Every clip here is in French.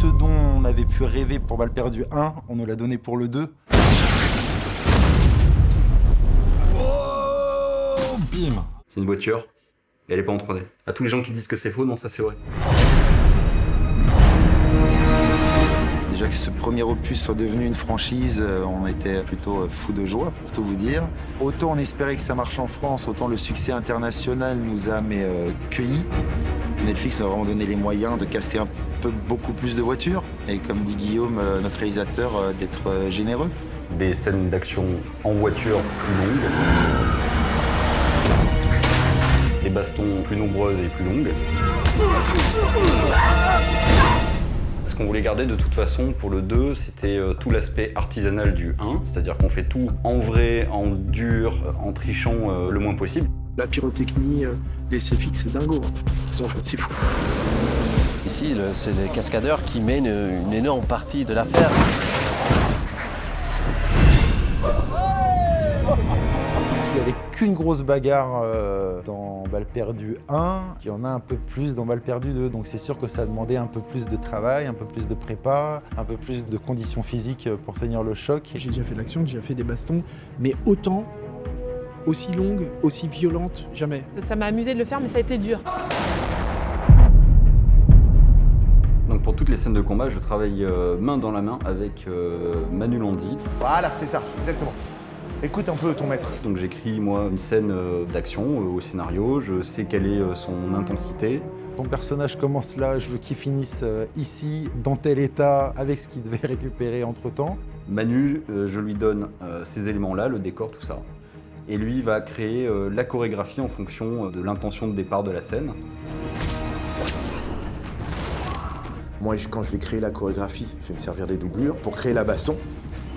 ce dont on avait pu rêver pour Balles perdues 1, on nous l'a donné pour le 2. Oh, bim. C'est une voiture, et elle est pas en 3D. À tous les gens qui disent que c'est faux, non, ça c'est vrai. Déjà que ce premier opus soit devenu une franchise, on était plutôt fous de joie, pour tout vous dire. Autant on espérait que ça marche en France, autant le succès international nous a cueillis. Netflix nous a vraiment donné les moyens de casser beaucoup plus de voitures. Et comme dit Guillaume, notre réalisateur, d'être généreux. Des scènes d'action en voiture plus longues. Des bastons plus nombreuses et plus longues. Ce qu'on voulait garder de toute façon pour le 2, c'était tout l'aspect artisanal du 1, c'est-à-dire qu'on fait tout en vrai, en dur, en trichant le moins possible. La pyrotechnie, les CFX, c'est dingo. Ce qu'ils ont fait, c'est fou. Ici, c'est les cascadeurs qui mènent une énorme partie de l'affaire. Il n'y avait qu'une grosse bagarre dans Balles perdues 1, il y en a un peu plus dans Balles perdues 2, donc c'est sûr que ça demandait un peu plus de travail, un peu plus de prépa, un peu plus de conditions physiques pour tenir le choc. J'ai déjà fait de l'action, j'ai déjà fait des bastons, mais autant, aussi longue, aussi violente, jamais. Ça m'a amusé de le faire, mais ça a été dur. Donc pour toutes les scènes de combat, je travaille main dans la main avec Manu Landi. Voilà, c'est ça, exactement. Écoute un peu ton maître. Donc j'écris moi une scène d'action au scénario, je sais quelle est son intensité. Ton personnage commence là, je veux qu'il finisse ici, dans tel état, avec ce qu'il devait récupérer entre-temps. Manu, je lui donne ces éléments-là, le décor, tout ça. Et lui va créer la chorégraphie en fonction de l'intention de départ de la scène. Moi, quand je vais créer la chorégraphie, je vais me servir des doublures pour créer la baston,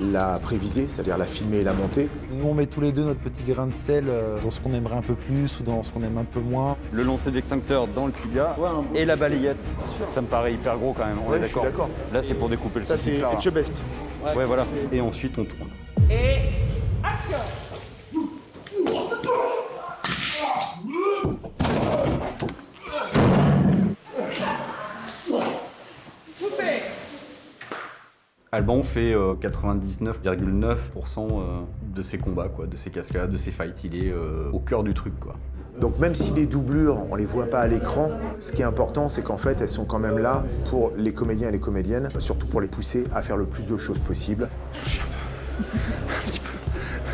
la préviser, c'est-à-dire la filmer et la monter. Nous, on met tous les deux notre petit grain de sel dans ce qu'on aimerait un peu plus ou dans ce qu'on aime un peu moins. Le lancer d'extincteur dans le Puglia et la balayette. Ça me paraît hyper gros quand même, on est d'accord. Là, c'est pour découper le ça, c'est sauciflard. Etche Best. Ouais, voilà. Et ensuite, on tourne. Et action! Alban fait 99,9% de ses combats, quoi, de ses cascades, de ses fights. Il est au cœur du truc, quoi. Donc même si les doublures, on les voit pas à l'écran, ce qui est important, c'est qu'en fait, elles sont quand même là pour les comédiens et les comédiennes, surtout pour les pousser à faire le plus de choses possible.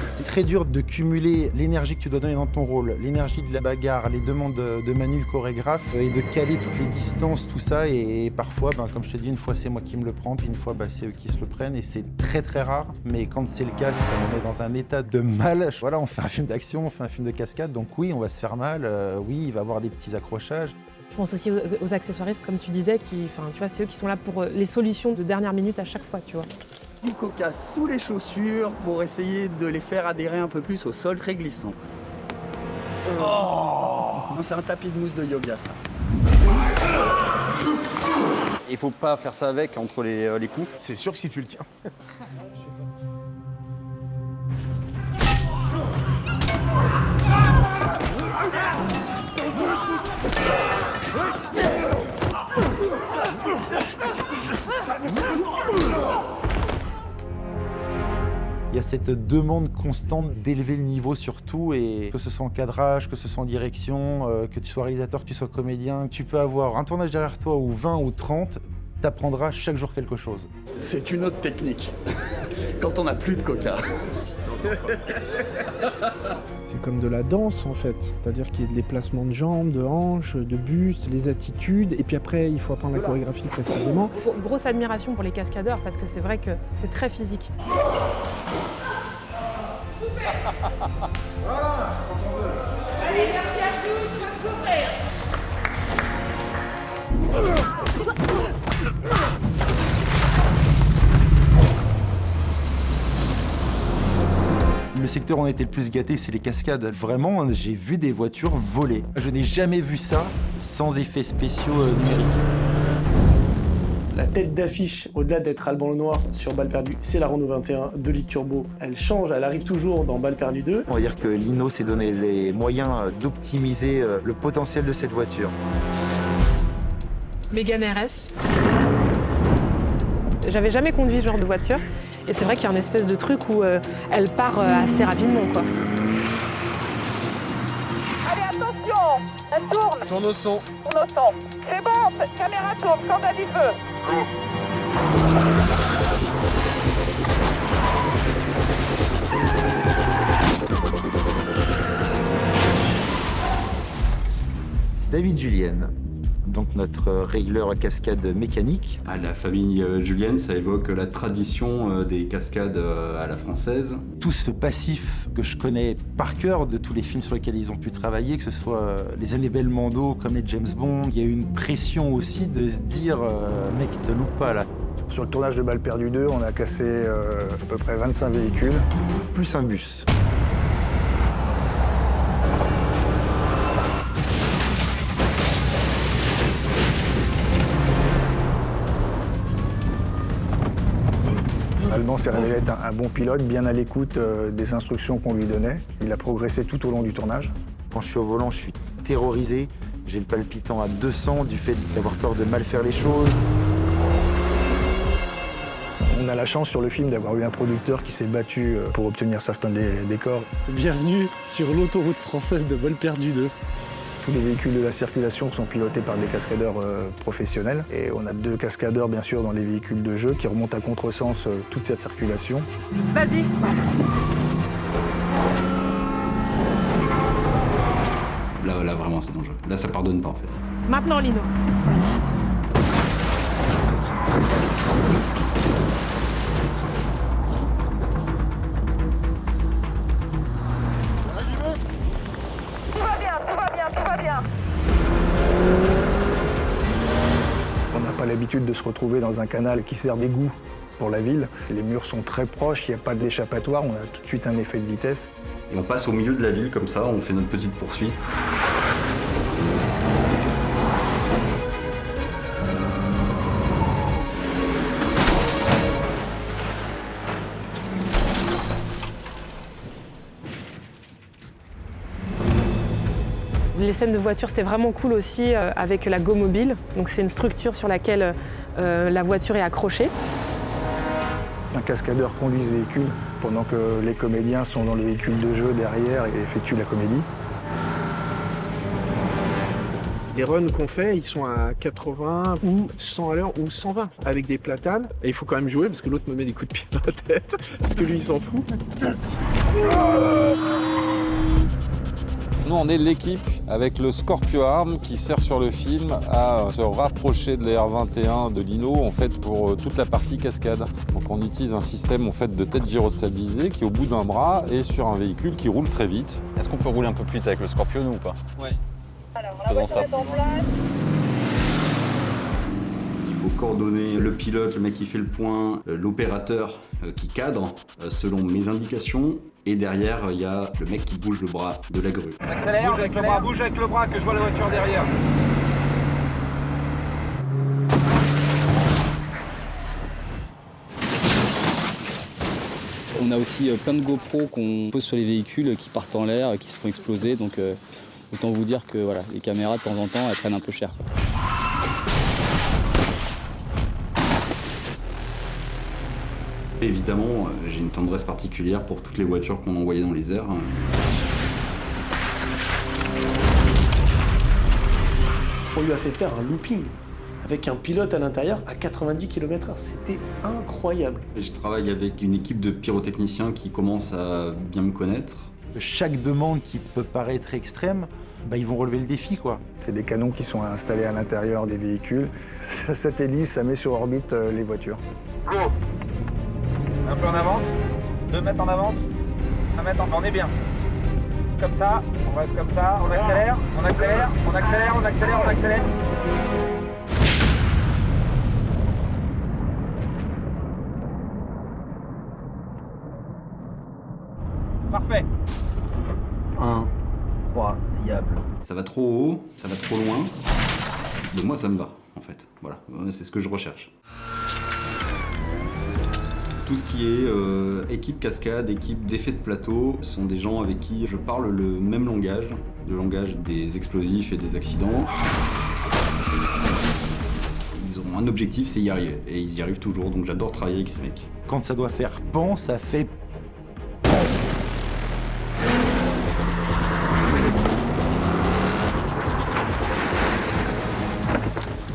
C'est très dur de cumuler l'énergie que tu dois donner dans ton rôle, l'énergie de la bagarre, les demandes de Manu, le chorégraphe, et de caler toutes les distances, tout ça. Et parfois, comme je te dis, une fois c'est moi qui me le prends, puis une fois c'est eux qui se le prennent. Et c'est très très rare. Mais quand c'est le cas, ça me met dans un état de mal. Voilà, on fait un film d'action, on fait un film de cascade, donc oui, on va se faire mal. Oui, il va y avoir des petits accrochages. Je pense aussi aux accessoiristes, comme tu disais, tu vois, c'est eux qui sont là pour les solutions de dernière minute à chaque fois, tu vois. Du coca sous les chaussures pour essayer de les faire adhérer un peu plus au sol très glissant. Oh, c'est un tapis de mousse de yoga, ça. Il faut pas faire ça avec entre les coups. C'est sûr que si tu le tiens. Il y a cette demande constante d'élever le niveau sur tout, et que ce soit en cadrage, que ce soit en direction, que tu sois réalisateur, que tu sois comédien, tu peux avoir un tournage derrière toi ou 20 ou 30, t'apprendras chaque jour quelque chose. C'est une autre technique. Quand on n'a plus de coca. C'est comme de la danse en fait, c'est-à-dire qu'il y a des placements de jambes, de hanches, de buste, les attitudes, et puis après il faut apprendre la chorégraphie précisément. Grosse admiration pour les cascadeurs parce que c'est vrai que c'est très physique. Allez, merci à tous, je vais Le secteur où on a été le plus gâté, c'est les cascades. Vraiment, j'ai vu des voitures voler. Je n'ai jamais vu ça sans effets spéciaux numériques. La tête d'affiche, au-delà d'être Alban Lenoir sur Balles perdues, c'est la Renault 21 2 litres turbo. Elle change, elle arrive toujours dans Balles perdues 2. On va dire que Lino s'est donné les moyens d'optimiser le potentiel de cette voiture. Mégane RS. J'avais jamais conduit ce genre de voiture et c'est vrai qu'il y a un espèce de truc où elle part assez rapidement, quoi. Allez, attention, elle tourne. Tourne au son. Tourne au son. C'est bon, caméra tourne, quand t'as du feu. David Julien, donc notre régleur à cascade mécanique. La famille Julien, ça évoque la tradition des cascades à la française. Tout ce passif que je connais par cœur de tous les films sur lesquels ils ont pu travailler, que ce soit les années Belmondo comme les James Bond, il y a eu une pression aussi de se dire mec, te loupe pas là. Sur le tournage de Balles perdues 2, on a cassé à peu près 25 véhicules. Plus un bus. Alban s'est révélé être un bon pilote, bien à l'écoute des instructions qu'on lui donnait. Il a progressé tout au long du tournage. Quand je suis au volant, je suis terrorisé. J'ai le palpitant à 200 du fait d'avoir peur de mal faire les choses. On a la chance sur le film d'avoir eu un producteur qui s'est battu pour obtenir certains décors. Bienvenue sur l'autoroute française de Balles perdues 2. Tous les véhicules de la circulation sont pilotés par des cascadeurs professionnels. Et on a 2 cascadeurs, bien sûr, dans les véhicules de jeu qui remontent à contresens toute cette circulation. Vas-y. Là, vraiment, c'est dangereux. Là, ça pardonne pas, en fait. Maintenant, Lino. On n'a pas l'habitude de se retrouver dans un canal qui sert d'égout pour la ville. Les murs sont très proches, il n'y a pas d'échappatoire, on a tout de suite un effet de vitesse. Et on passe au milieu de la ville comme ça, on fait notre petite poursuite. Les scènes de voiture, c'était vraiment cool aussi avec la Go Mobile. Donc c'est une structure sur laquelle la voiture est accrochée. Un cascadeur conduit ce véhicule pendant que les comédiens sont dans le véhicule de jeu derrière et effectuent la comédie. Les runs qu'on fait, ils sont à 80 ou 100 à l'heure ou 120 avec des platanes. Et il faut quand même jouer parce que l'autre me met des coups de pied dans la tête parce que lui, il s'en fout. Nous, on est l'équipe avec le Scorpio Arm qui sert sur le film à se rapprocher de la R21 de Lino en fait, pour toute la partie cascade. Donc on utilise un système en fait, de tête gyrostabilisée qui est au bout d'un bras et sur un véhicule qui roule très vite. Est-ce qu'on peut rouler un peu plus vite avec le Scorpio, nous, ou pas? Ouais. Alors, faisons ça. Il faut coordonner le pilote, le mec qui fait le point, l'opérateur qui cadre selon mes indications. Et derrière, il y a le mec qui bouge le bras de la grue. Accélère, bouge avec le bras, bouge avec le bras, que je vois la voiture derrière. On a aussi plein de GoPro qu'on pose sur les véhicules qui partent en l'air, qui se font exploser. Donc autant vous dire que voilà, les caméras, de temps en temps, elles prennent un peu cher, quoi. Évidemment, j'ai une tendresse particulière pour toutes les voitures qu'on envoyait dans les airs. On lui a fait faire un looping avec un pilote à l'intérieur à 90 km/h. C'était incroyable. Je travaille avec une équipe de pyrotechniciens qui commence à bien me connaître. Chaque demande qui peut paraître extrême, ils vont relever le défi, quoi. C'est des canons qui sont installés à l'intérieur des véhicules. Cette hélice, ça met sur orbite les voitures. Go. Un peu en avance, 2 mètres en avance, 1 mètre en... On est bien. Comme ça, on reste comme ça, on accélère, on accélère, on accélère, on accélère, on accélère. Parfait. Incroyable. Ça va trop haut, ça va trop loin. De moi, ça me va, en fait. Voilà, c'est ce que je recherche. Tout ce qui est équipe cascade, équipe d'effets de plateau, sont des gens avec qui je parle le même langage, le langage des explosifs et des accidents. Ils auront un objectif, c'est y arriver. Et ils y arrivent toujours, donc j'adore travailler avec ces mecs. Quand ça doit faire pan, ça fait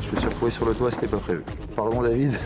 Je me suis retrouvé sur le toit, c'était pas prévu. Pardon David.